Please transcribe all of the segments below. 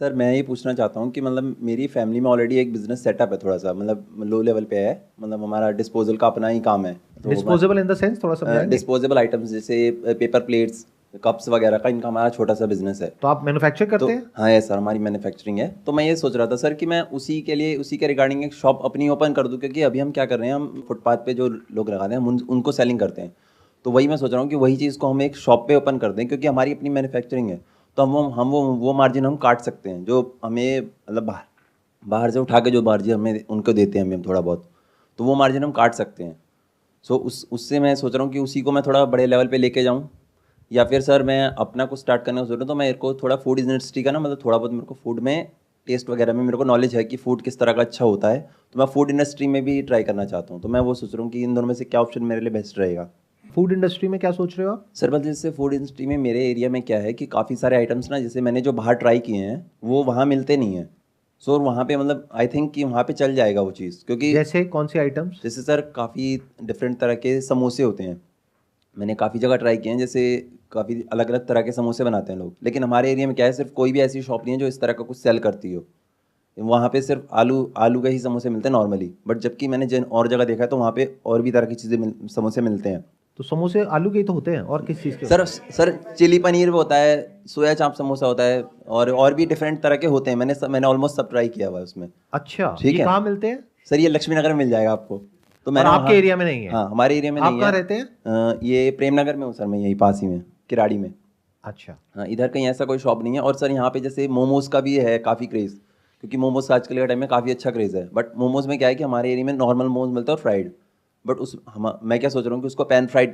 Sir मैं ये पूछना चाहता हूँ कि मतलब मेरी फैमिली में ऑलरेडी एक बिजनेस सेटअप है, थोड़ा सा मतलब लो लेवल पे है। मतलब हमारा डिस्पोजल का अपना ही काम है। तो डिस्पोजेबल इन द सेंस थोड़ा समझाएंगे। डिस्पोजेबल आइटम्स जैसे पेपर प्लेट्स, कप्स वगैरह का, इनका हमारा छोटा सा बिजनेस है। तो आप मैन्युफैक्चर तो करते हैं? हाँ ये सर हमारी मैन्युफैक्चरिंग है। तो मैं ये सोच रहा था सर कि मैं उसी के लिए उसी के रिगार्डिंग एक शॉप अपनी ओपन कर दूं, क्योंकि अभी हम क्या कर रहे हैं, हम फुटपाथ पे जो लोग लगाते हैं हम उनको सेलिंग करते हैं। तो वही मैं सोच रहा हूँ कि वही चीज़ को हम एक शॉप पे ओपन कर दें, क्योंकि हमारी अपनी मैन्युफैक्चरिंग है। तो हम वो मार्जिन हम काट सकते हैं जो हमें मतलब बाहर बाहर से उठा के जो मार्जिन हमें उनको देते हैं, हम थोड़ा बहुत, तो वो मार्जिन हम काट सकते हैं। सो उससे मैं सोच रहा हूँ कि उसी को मैं थोड़ा बड़े लेवल पे लेके जाऊँ, या फिर सर मैं अपना कुछ स्टार्ट करने को सोच रहा हूँ। तो मेरे को थोड़ा फूड इंडस्ट्री का ना, मतलब थोड़ा बहुत मेरे को फूड में टेस्ट वगैरह में मेरे को नॉलेज है कि फूड किस तरह का अच्छा होता है। तो मैं फूड इंडस्ट्री में भी ट्राई करना चाहता हूँ। तो मैं वो सोच रहा हूँ कि इन दोनों में से क्या ऑप्शन मेरे लिए बेस्ट रहेगा। फूड इंडस्ट्री में क्या सोच रहे हो आप? सर मतलब जैसे फूड इंडस्ट्री में मेरे एरिया में क्या है कि काफ़ी सारे आइटम्स ना, जैसे मैंने जो बाहर ट्राई किए हैं वो वहाँ मिलते नहीं हैं। सो वहाँ पे मतलब आई थिंक कि वहाँ पे चल जाएगा वो चीज़, क्योंकि जैसे कौन से आइटम्स? जैसे सर काफ़ी डिफरेंट तरह के समोसे होते हैं। मैंने काफ़ी जगह ट्राई किए हैं, जैसे काफ़ी अलग अलग तरह के समोसे बनाते हैं लोग, लेकिन हमारे एरिया में क्या है, सिर्फ कोई भी ऐसी शॉप नहीं है जो इस तरह का कुछ सेल करती हो। वहाँ पे सिर्फ आलू आलू के ही समोसे मिलते हैं नॉर्मली। बट जबकि मैंने जिन और जगह देखा है तो वहाँ पे और भी तरह की समोसे मिलते हैं। तो समोसे आलू के ही तो होते हैं, और किस चीज़ के सर होते हैं? सर चिली पनीर भी होता है, सोया चाप समोसा होता है, और भी डिफरेंट तरह के होते हैं। मैंने ऑलमोस्ट सब ट्राई किया हुआ है उसमें। अच्छा, ठीक ये है कहाँ मिलते हैं? सर, ये लक्ष्मी नगर में मिल जाएगा आपको। तो और मैंने आपके वहाँ, एरिया में नहीं है? हाँ हमारे एरिया में आप नहीं है। कहाँ रहते हैं? ये प्रेम नगर में हूँ सर, मैं यही पास ही में, किराड़ी में। अच्छा। हाँ इधर कहीं ऐसा कोई शॉप नहीं है। और सर यहाँ पे जैसे मोमोज़ का भी है काफ़ी क्रेज़, क्योंकि मोमोज़ आजकल के टाइम में काफ़ी अच्छा क्रेज़ है। बट मोमोज़ में क्या है कि हमारे एरिया में नॉर्मल मोमोज़ मिलता है और फ्राइड। बट मैं क्या सोच रहा हूँ कि उसको पैन फ्राइड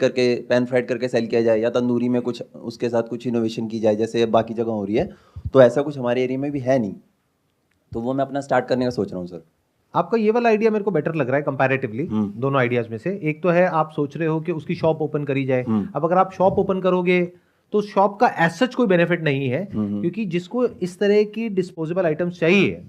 करके सेल किया जाए, या तंदूरी में कुछ उसके साथ कुछ इनोवेशन की जाए जैसे बाकी जगह हो रही है। तो ऐसा कुछ हमारे एरिया में भी है नहीं। तो वो मैं अपना स्टार्ट करने का सोच रहा हूँ सर। आपका ये वाला आइडिया मेरे को बेटर लग रहा है कंपैरेटिवली हम्म। दोनों आइडियाज में से। एक तो है आप सोच रहे हो कि उसकी शॉप ओपन करी जाए। हम्म। अब अगर आप शॉप ओपन करोगे तो शॉप का एज सच कोई बेनिफिट नहीं है, हम्म। क्योंकि जिसको इस तरह की डिस्पोजेबल आइटम्स चाहिए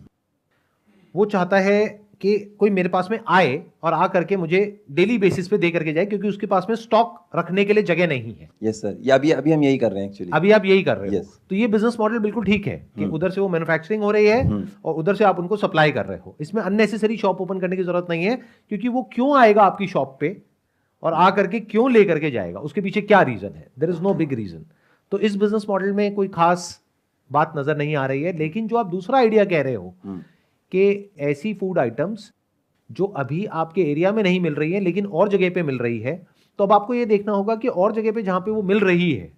वो चाहता है कि कोई मेरे पास में आए और आ करके मुझे डेली बेसिस पे दे करके जाए, क्योंकि उसके पास में स्टॉक रखने के लिए जगह नहीं है। यस सर, ये अभी अभी हम यही कर रहे हैं एक्चुअली। अभी आप यही कर रहे हो। यस। तो ये बिजनेस मॉडल बिल्कुल ठीक है कि उधर से वो मैन्युफैक्चरिंग हो रही है और उधर से आप उनको सप्लाई कर रहे हो। इसमें अननेसेसरी शॉप ओपन करने की जरूरत नहीं है, क्योंकि वो क्यों आएगा आपकी शॉप पे और आ करके क्यों ले करके जाएगा, उसके पीछे क्या रीजन है? There is no big reason. तो इस बिजनेस मॉडल में कोई खास बात नजर नहीं आ रही है। लेकिन जो आप दूसरा आइडिया कह रहे हो कि ऐसी फूड आइटम्स जो अभी आपके एरिया में नहीं मिल रही है लेकिन और जगह पे मिल रही है, तो अब आपको यह देखना होगा कि और जगह पे जहां पे वो मिल रही है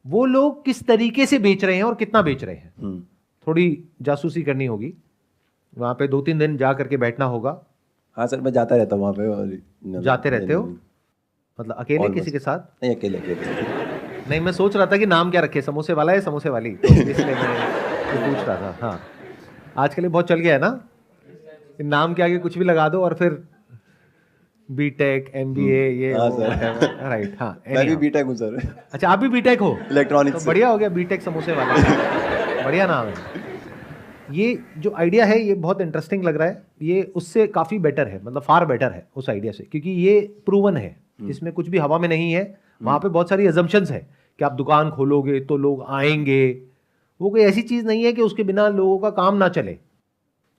वो लोग किस तरीके से बेच रहे हैं और कितना बेच रहे हैं। थोड़ी जासूसी करनी होगी, वहां पे 2-3 दिन जा करके बैठना होगा। हाँ सर, मैं जाता रहता हूँ वहाँ पे। और जाते रहते हो? मतलब अकेले किसी ऑलमोस्ट के साथ? नहीं, अकेले अकेले। नहीं, मैं सोच रहा था कि नाम क्या रखे, समोसे वाला है समोसे वाली, तो इसलिए मैं ये पूछ रहा था। हाँ, आजकल ये बहुत चल गया है ना, कि नाम के आगे कुछ भी लगा दो और फिर बीटेक एमबीए ये हाँ वो सर। राइट। हाँ, मैं भी anyhow। बीटेक हूँ सर, अच्छा, आप भी बीटेक हो? तो इलेक्ट्रॉनिक्स से। बढ़िया हो गया, बीटेक समोसे वाला। बढ़िया नाम है। ये जो आइडिया है ये बहुत इंटरेस्टिंग लग रहा है। ये उससे काफ़ी बेटर है, मतलब फार बेटर है उस आइडिया से, क्योंकि ये प्रूवन है, इसमें कुछ भी हवा में नहीं है। वहाँ पे बहुत सारी अजम्पशंस है कि आप दुकान खोलोगे तो लोग आएंगे। वो कोई ऐसी चीज़ नहीं है कि उसके बिना लोगों का काम ना चले,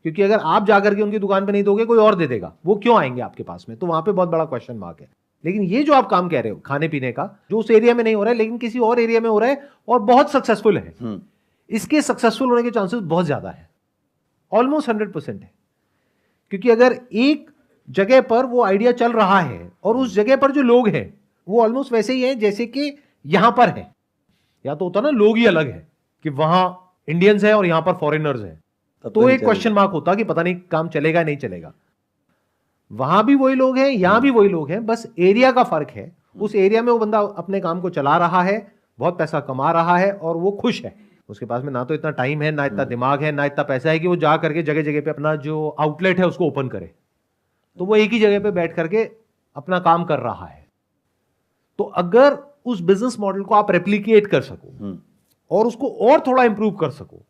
क्योंकि अगर आप जाकर के उनकी दुकान पे नहीं दोगे कोई और दे देगा, वो क्यों आएंगे आपके पास में? तो वहाँ पे बहुत बड़ा क्वेश्चन मार्क है। लेकिन ये जो आप काम कह रहे हो खाने पीने का, जो उस एरिया में नहीं हो रहा है लेकिन किसी और एरिया में हो रहा है और बहुत सक्सेसफुल है, इसके सक्सेसफुल होने के चांसेस बहुत ज्यादा है, ऑलमोस्ट 100% है। क्योंकि अगर एक जगह पर वो आइडिया चल रहा है और उस जगह पर जो लोग हैं वो ऑलमोस्ट वैसे ही हैं जैसे कि यहां पर है। या तो होता ना लोग ही अलग है कि वहां इंडियंस है और यहां पर फॉरेनर्स है, तो नहीं एक क्वेश्चन चलेगा। मार्क होता कि पता नहीं काम चलेगा नहीं चलेगा। वहां भी वही लोग हैं, यहां भी वही लोग हैं, बस एरिया का फर्क है। उस एरिया में वो बंदा अपने काम को चला रहा है, बहुत पैसा कमा रहा है और वो खुश है। उसके पास में ना तो इतना टाइम है, ना इतना दिमाग है, ना इतना पैसा है कि वो जा करके जगह जगह पे अपना जो आउटलेट है उसको ओपन करे। तो वो एक ही जगह पे बैठ करके अपना काम कर रहा है। तो अगर उस बिजनेस मॉडल को आप रेप्लिकेट कर सको और उसको और थोड़ा इंप्रूव कर सको,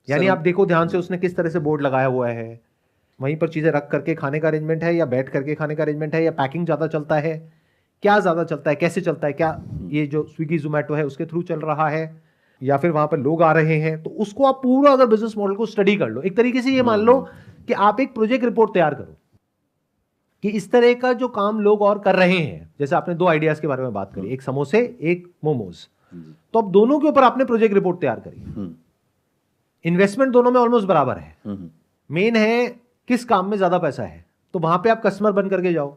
यानी आप देखो ध्यान से उसने किस तरह से बोर्ड लगाया हुआ है, वहीं पर चीजें रख करके खाने का अरेंजमेंट है या बैठ करके खाने का अरेंजमेंट है, या पैकिंग ज्यादा चलता है, क्या ज्यादा चलता है, कैसे चलता है, क्या ये जो स्विगी जोमेटो है उसके थ्रू चल रहा है या फिर वहां पर लोग आ रहे हैं, तो उसको आप पूरा अगर बिजनेस मॉडल को स्टडी कर लो, एक तरीके से ये मान लो कि आप एक प्रोजेक्ट रिपोर्ट तैयार करो कि इस तरह का जो काम लोग और कर रहे हैं, जैसे आपने 2 आइडियाज के बारे में बात करी, एक समोसे एक मोमोज, तो अब दोनों के ऊपर आपने प्रोजेक्ट रिपोर्ट तैयार करी, इन्वेस्टमेंट दोनों में ऑलमोस्ट बराबर है, मेन है किस काम में ज्यादा पैसा है, तो वहां पे आप कस्टमर बन करके जाओ,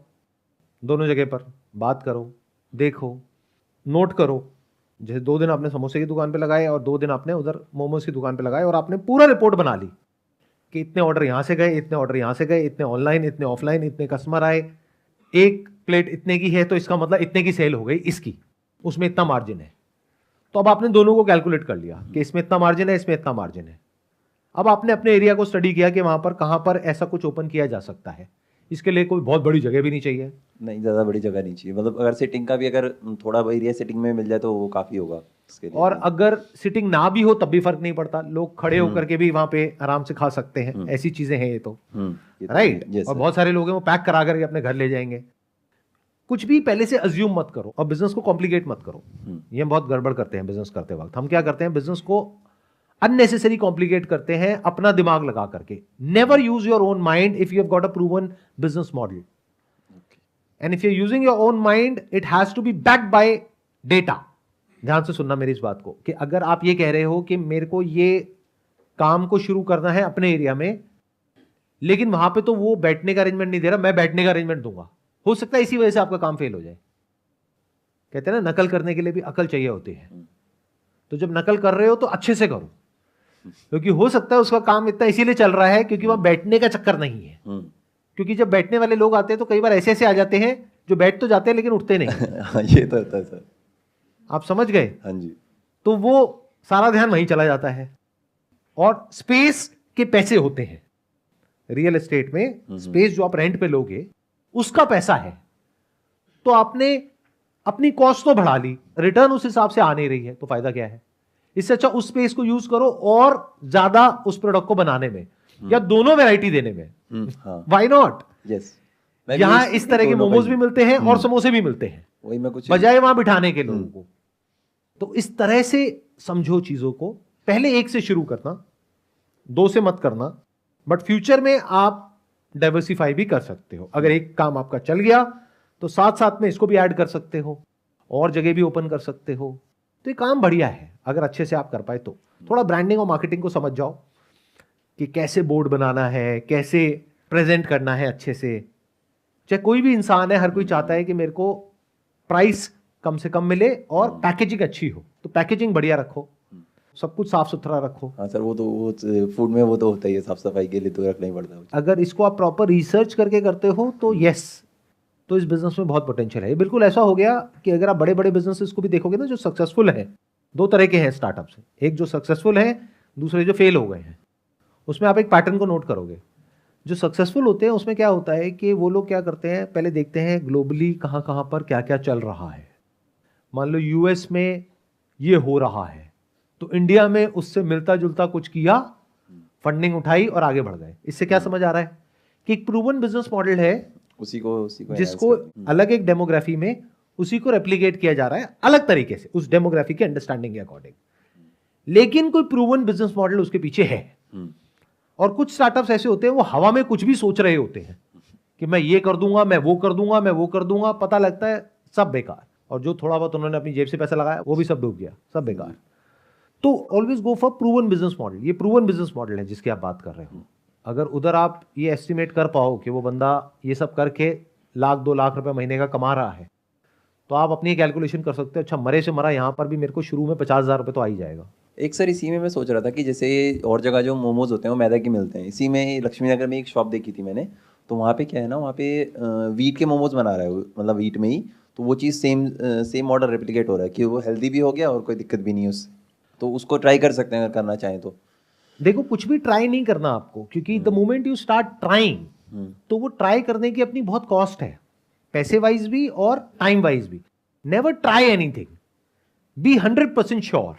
दोनों जगह पर बात करो, देखो, नोट करो, जैसे 2 दिन आपने समोसे की दुकान पे लगाए और 2 दिन आपने उधर मोमोज की दुकान पे लगाए, और आपने पूरा रिपोर्ट बना ली कि इतने ऑर्डर यहां से गए, इतने ऑर्डर यहां से गए, इतने ऑनलाइन, इतने ऑफलाइन, इतने कस्टमर आए, एक प्लेट इतने की है तो इसका मतलब इतने की सेल हो गई इसकी, उसमें इतना मार्जिन है। तो अब आपने दोनों को कैलकुलेट कर लिया कि इसमें इतना मार्जिन है, इसमें इतना मार्जिन है। अब आपने अपने एरिया को स्टडी किया कि वहां पर कहां पर ऐसा कुछ ओपन किया जा सकता है। इसके लिए कोई बहुत बड़ी जगह भी नहीं चाहिए, नहीं ज़्यादा बड़ी जगह नहीं चाहिए, मतलब अगर सिटिंग का भी अगर थोड़ा एरिया सिटिंग में मिल जाए तो वो काफ़ी होगा इसके लिए। और अगर सिटिंग ना भी हो तब भी फर्क नहीं पड़ता, लोग खड़े होकर के भी वहां पे आराम से खा सकते हैं, ऐसी चीजें हैं ये तो, राइट। और बहुत सारे लोग हैं वो पैक करा करके अपने घर ले जाएंगे। कुछ भी पहले से अज्यूम मत करो और बिजनेस को कॉम्प्लिकेट मत करो, ये बहुत गड़बड़ करते हैं बिजनेस करते वक्त। हम क्या करते हैं, बिजनेस को अननेसेसरी कॉम्प्लिकेट करते हैं अपना दिमाग लगा करके। Never use your own mind if you have got a proven business model, and if you are using your own mind it has to be backed by data. ध्यान से सुनना मेरी इस बात को, कि अगर आप ये कह रहे हो कि मेरे को ये काम को शुरू करना है अपने एरिया में, लेकिन वहां पे तो वो बैठने का अरेंजमेंट नहीं दे रहा, मैं बैठने का अरेंजमेंट दूंगा, हो सकता है इसी वजह से आपका काम फेल हो जाए। कहते हैं ना, नकल करने के लिए भी अकल चाहिए होती है। तो जब नकल कर रहे हो तो अच्छे से करो, क्योंकि हो सकता है उसका काम इतना इसीलिए चल रहा है क्योंकि वहां बैठने का चक्कर नहीं है। क्योंकि जब बैठने वाले लोग आते हैं तो कई बार ऐसे ऐसे आ जाते हैं जो बैठ तो जाते हैं लेकिन उठते नहीं। ये तो होता है सर, आप समझ गए? हाँ जी। तो वो सारा ध्यान वहीं चला जाता है। और स्पेस के पैसे होते हैं रियल एस्टेट में, स्पेस जो आप रेंट पे लोगे उसका पैसा है। तो आपने अपनी कॉस्ट तो बढ़ा ली, रिटर्न उस हिसाब से आ नहीं रही है, तो फायदा क्या है? इससे अच्छा उस स्पेस को यूज करो और ज्यादा उस प्रोडक्ट को बनाने में या दोनों वैरायटी देने में। Why not? यस, यहां इस तरह के मोमोज भी मिलते हैं और समोसे भी मिलते हैं, वही मैं कुछ बजाय वहां बिठाने के लोगों को। तो इस तरह से समझो चीजों को, पहले 1 से शुरू करना, 2 से मत करना, बट फ्यूचर में आप डाइवर्सिफाई भी कर सकते हो। अगर एक काम आपका चल गया तो साथ साथ में इसको भी ऐड कर सकते हो और जगह भी ओपन कर सकते हो। तो ये काम बढ़िया है अगर अच्छे से आप कर पाए तो। थोड़ा ब्रांडिंग और मार्केटिंग को समझ जाओ कि कैसे बोर्ड बनाना है, कैसे प्रेजेंट करना है अच्छे से। चाहे कोई भी इंसान है, हर कोई चाहता है कि मेरे को प्राइस कम से कम मिले और पैकेजिंग अच्छी हो, तो पैकेजिंग बढ़िया रखो, सब कुछ साफ सुथरा रखो। हाँ सर, वो फूड में वो तो होता ही है, साफ सफाई के लिए तो रखना ही पड़ता है। अगर इसको आप प्रॉपर रिसर्च करके करते हो तो यस, तो इस बिजनेस में बहुत पोटेंशियल है। ये बिल्कुल ऐसा हो गया कि अगर आप बड़े बड़े बिजनेसेस को भी देखोगे ना जो सक्सेसफुल है, 2 तरह के हैं स्टार्टअप्स, एक जो सक्सेसफुल है, दूसरे जो फेल हो गए हैं। उसमें आप एक पैटर्न को नोट करोगे। जो सक्सेसफुल होते हैं उसमें क्या होता है कि वो लोग क्या करते हैं, पहले देखते हैं ग्लोबली कहाँ कहाँ पर क्या क्या चल रहा है। मान लो यूएस में ये हो रहा है तो इंडिया में उससे मिलता जुलता कुछ किया, फंडिंग उठाई और आगे बढ़ गए। इससे क्या समझ आ रहा है कि एक प्रूवन बिजनेस मॉडल है उसी को जिसको अलग एक डेमोग्राफी में उसी को रेप्लिकेट किया जा रहा है अलग तरीके से, उस डेमोग्राफी के अंडरस्टैंडिंग के अकॉर्डिंग। लेकिन कोई प्रूवन बिजनेस मॉडल उसके पीछे है। और कुछ स्टार्टअप्स ऐसे होते हैं वो हवा में कुछ भी सोच रहे होते हैं कि मैं ये कर दूंगा, मैं वो कर दूंगा, मैं वो कर दूंगा, पता लगता है सब बेकार। और जो थोड़ा बहुत उन्होंने अपनी जेब से पैसा लगाया वो भी सब डूब गया, सब बेकार। तो always go for proven business model. ये प्रूवन बिजनेस मॉडल है जिसकी आप बात कर रहे हो। अगर उधर आप ये एस्टिमेट कर पाओ कि वो बंदा ये सब करके 1-2 लाख रुपए महीने का कमा रहा है, तो आप अपनी कैलकुलेशन कर सकते हो, अच्छा मरे से मरा यहाँ पर भी मेरे को शुरू में 50,000 रुपये तो आ ही जाएगा। एक सर इसी में मैं सोच रहा था कि जैसे और जगह जो मोमोज होते हैं वो मैदा के मिलते हैं, इसी में लक्ष्मी नगर में एक शॉप देखी थी मैंने, तो वहाँ पे क्या है ना, वहाँ पे वीट के मोमोज बना रहा है, मतलब वीट में ही, तो वो चीज़ सेम ऑर्डर रेप्लिकेट हो रहा है कि वो हेल्दी भी हो गया और कोई दिक्कत भी नहीं है उससे। तो उसको ट्राई कर सकते हैं अगर करना चाहें तो। देखो, कुछ भी ट्राई नहीं करना आपको, क्योंकि the moment you start trying तो वो ट्राई करने की अपनी बहुत कॉस्ट है, पैसे वाइज भी और टाइम वाइज भी। Never try anything, be 100% sure.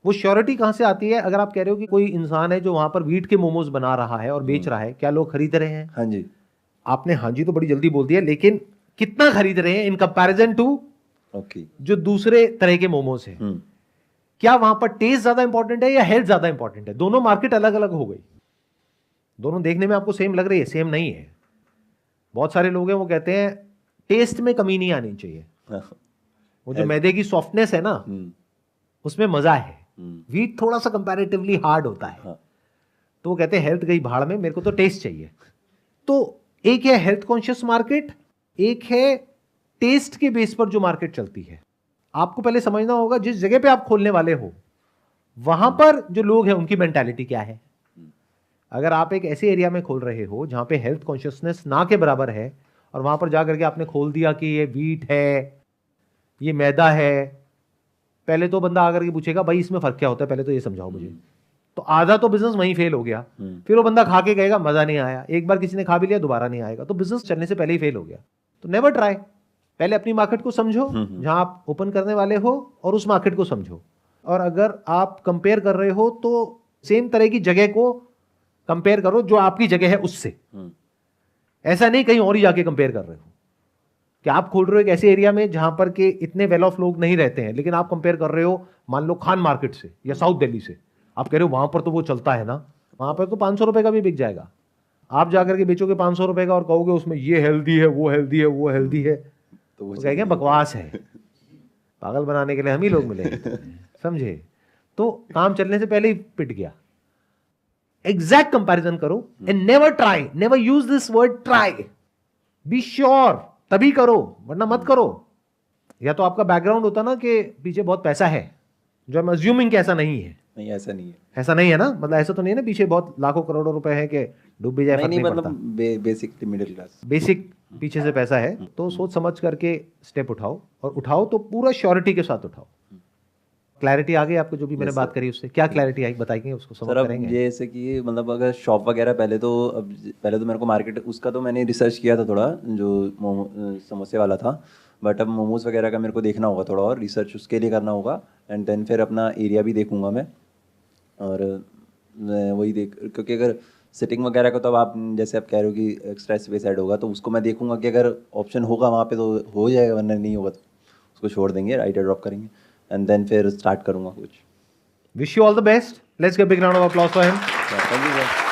वो श्योरिटी कहां से आती है? अगर आप कह रहे हो कि कोई इंसान है जो वहां पर वीट के मोमोज बना रहा है और बेच रहा है, क्या लोग खरीद रहे हैं? हाँ जी। आपने हाँ जी तो बड़ी जल्दी बोल दिया, लेकिन कितना खरीद रहे हैं इन कंपैरिजन टू ओके जो दूसरे तरह के मोमोज हैं? क्या वहां पर टेस्ट ज्यादा इंपॉर्टेंट है या हेल्थ ज्यादा इंपॉर्टेंट है? दोनों मार्केट अलग अलग हो गई, दोनों देखने में आपको सेम लग रही है, सेम नहीं है। बहुत सारे लोग हैं वो कहते हैं टेस्ट में कमी नहीं आनी चाहिए, वो जो मैदे की सॉफ्टनेस है ना उसमें मजा है, व्हीट थोड़ा सा कंपैरेटिवली हार्ड होता है। तो वो कहते हैं हेल्थ गई भाड़ में, मेरे को तो टेस्ट चाहिए। तो एक है हेल्थ कॉन्शियस मार्केट, एक है टेस्ट के बेस पर जो मार्केट चलती है। आपको पहले समझना होगा जिस जगह पे आप खोलने वाले हो वहां पर जो लोग हैं उनकी मेंटालिटी क्या है। अगर आप एक ऐसे एरिया में खोल रहे हो जहां पे हेल्थ कॉन्शियसनेस ना के बराबर है और वहां पर जाकर के आपने खोल दिया कि ये व्हीट है, ये मैदा है, पहले तो बंदा आकर के पूछेगा भाई इसमें फर्क क्या होता है, पहले तो ये समझाओ मुझे। तो आधा तो बिजनेस वहीं फेल हो गया। फिर वो बंदा खा के कहेगा मजा नहीं आया, एक बार किसी ने खा भी लिया दोबारा नहीं आएगा, तो बिजनेस चलने से पहले ही फेल हो गया। तो नेवर ट्राई, पहले अपनी मार्केट को समझो जहां आप ओपन करने वाले हो और उस मार्केट को समझो। और अगर आप कंपेयर कर रहे हो तो सेम तरह की जगह को कंपेयर करो जो आपकी जगह है उससे। ऐसा नहीं कहीं और ही जाके कंपेयर कर रहे हो कि आप खोल रहे हो एक ऐसे एरिया में जहां पर के इतने वेल ऑफ लोग नहीं रहते हैं, लेकिन आप कंपेयर कर रहे हो मान लो खान मार्केट से या साउथ दिल्ली से। आप कह रहे हो वहां पर तो वो चलता है ना, वहां पर तो 500 रुपए का भी बिक जाएगा। आप जाकर के बेचोगे 500 रुपए का और कहोगे उसमें ये हेल्दी है, वो हेल्दी है, वो हेल्दी है, तो कहेंगे बकवास है, पागल बनाने के लिए हम ही लोग मिले, समझे। तो काम चलने से पहले ही पिट गया। एग्जैक्ट कंपैरिजन करो and never try, never use this word try, be sure तभी करो वरना मत करो। या तो आपका बैकग्राउंड होता ना कि पीछे बहुत पैसा है, जो हम अज्यूमिंग कि ऐसा नहीं है। नहीं ऐसा नहीं है, ऐसा नहीं है ना, मतलब ऐसा तो नहीं है ना पीछे बहुत लाखों करोड़ों रुपए है कि डूब भी जाए, नहीं फर्क नहीं मतलब बेसिकली मिडिल क्लास, बेसिक पीछे से पैसा है। तो सोच समझ करके स्टेप उठाओ, और उठाओ तो पूरा श्योरिटी के साथ उठाओ। क्लैरिटी आ गई आपको जो भी मैंने बात करी उससे? क्या क्लैरिटी आई बताएंगे, उसको समझ करेंगे। जैसे कि मतलब अगर शॉप वगैरह पहले तो मेरे को मार्केट उसका तो मैंने रिसर्च किया था थोड़ा, जो समोसे वाला था, बट अब मोमोज वगैरह का मेरे को देखना होगा थोड़ा और रिसर्च उसके लिए करना होगा। एंड देन फिर अपना एरिया भी देखूंगा मैं, और मैं वही क्योंकि अगर सिटिंग वगैरह का तो अब आप जैसे आप कह रहे हो कि एक्स्ट्रा स्पेस ऐड होगा, तो उसको मैं देखूंगा कि अगर ऑप्शन होगा वहाँ पे तो हो जाएगा, वरना नहीं होगा तो उसको छोड़ देंगे, आइडिया ड्रॉप करेंगे एंड देन फिर स्टार्ट करूँगा कुछ। Wish you all the best, let's give big round of applause for him. Thank you sir.